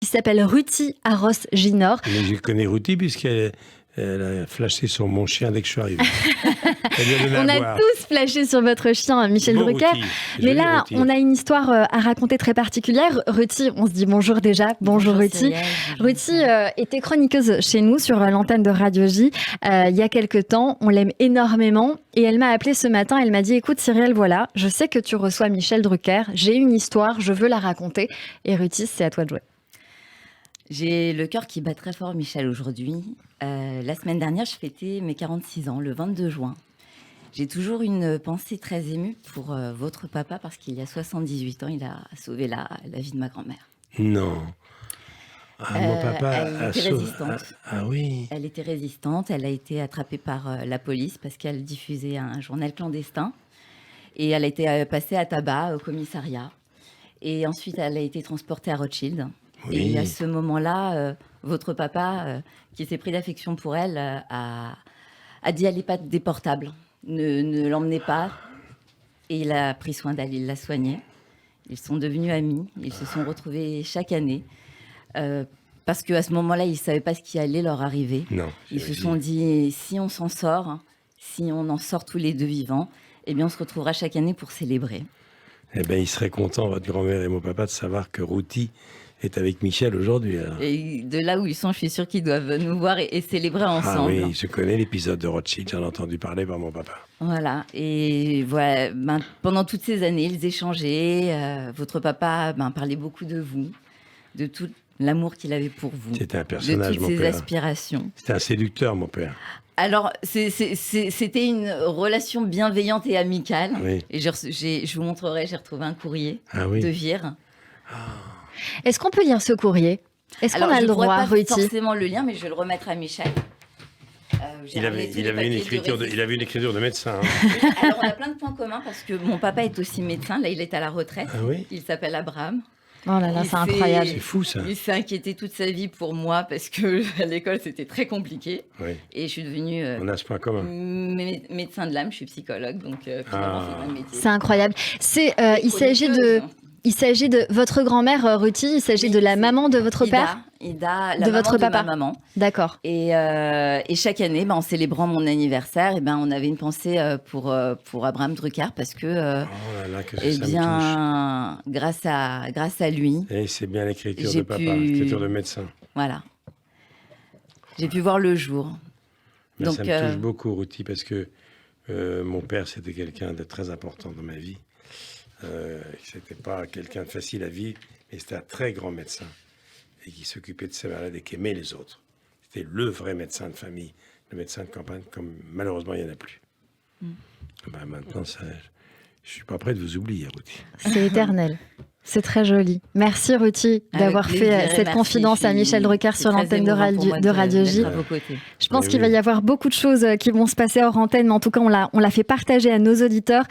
s'appelle Ruti Arros-Ginor. Mais je connais Ruti puisqu'elle a flashé sur mon chien dès que je suis arrivé. On a tous flashé sur votre chien, Michel Drucker. Ruti. Mais là, on a une histoire à raconter très particulière. Ruti, on se dit bonjour déjà. Bonjour Ruti. Ruti était chroniqueuse chez nous sur l'antenne de Radio J il y a quelques temps. On l'aime énormément. Et elle m'a appelée ce matin. Elle m'a dit, écoute Cyrielle, voilà, je sais que tu reçois Michel Drucker. J'ai une histoire, je veux la raconter. Et Ruti, c'est à toi de jouer. J'ai le cœur qui bat très fort, Michel, aujourd'hui. La semaine dernière, je fêtais mes 46 ans, le 22 juin. J'ai toujours une pensée très émue pour votre papa, parce qu'il y a 78 ans, il a sauvé la vie de ma grand-mère. Non. Mon papa elle était résistante. Oui. Elle était résistante, elle a été attrapée par la police parce qu'elle diffusait un journal clandestin. Et elle a été passée à tabac au commissariat. Et ensuite, elle a été transportée à Rothschild. Oui. Et à ce moment-là, votre papa, qui s'est pris d'affection pour elle, a dit elle n'est pas déportable, ne l'emmenez pas. Et il a pris soin d'elle, il l'a soignée. Ils sont devenus amis, ils se sont retrouvés chaque année. Parce qu'à ce moment-là, ils ne savaient pas ce qui allait leur arriver. Non, ils se sont dit, si on s'en sort, si on en sort tous les deux vivants, eh bien on se retrouvera chaque année pour célébrer. Eh bien, il serait content, votre grand-mère et mon papa, de savoir que Ruti est avec Michel aujourd'hui. Alors. Et de là où ils sont, je suis sûre qu'ils doivent nous voir et célébrer ensemble. Ah oui, je connais l'épisode de Rothschild, j'en ai entendu parler par mon papa. Voilà, et voilà, pendant toutes ces années, ils échangeaient. Votre papa parlait beaucoup de vous, de tout l'amour qu'il avait pour vous. C'était un personnage, de mon toutes ses père. aspirations. C'était un séducteur, mon père. Alors, c'était une relation bienveillante et amicale. Oui. Et je vous montrerai, j'ai retrouvé un courrier de Vire. Est-ce qu'on peut lire ce courrier ? Est-ce qu'on a le droit, Ruti ? Ruti ? Je ne forcément le lien, mais je vais le remettre à Michel. Il avait une écriture de médecin. Hein. Alors, on a plein de points communs parce que mon papa est aussi médecin. Là, il est à la retraite. Ah oui ? Il s'appelle Abraham. Oh là là, c'est incroyable. C'est fou, ça. Il s'est inquiété toute sa vie pour moi parce que à l'école, c'était très compliqué. Oui. Et je suis devenue On a ce point commun. médecin de l'âme, je suis psychologue, donc finalement, c'est un métier. C'est incroyable. Il s'agit de votre grand-mère, Ruti, il s'agit de la maman de votre père ? Ida, de votre papa. ma maman. D'accord. Et chaque année, en célébrant mon anniversaire, on avait une pensée pour Abraham Drucker parce que, grâce à lui, et c'est bien l'écriture de papa, l'écriture de médecin. Voilà. J'ai pu voir le jour. Donc, ça me touche beaucoup, Ruti, parce que mon père, c'était quelqu'un de très important dans ma vie. C'était pas quelqu'un de facile à vivre, mais c'était un très grand médecin et qui s'occupait de ses malades et qui aimait les autres. C'était le vrai médecin de famille, le médecin de campagne, comme malheureusement il n'y en a plus. Maintenant, je suis pas prêt de vous oublier, Ruti. C'est éternel. C'est très joli. Merci Ruti d'avoir fait cette confidence à Michel Drucker sur l'antenne de Radio J. Je pense qu'il va y avoir beaucoup de choses qui vont se passer hors antenne, mais en tout cas, on l'a fait partager à nos auditeurs.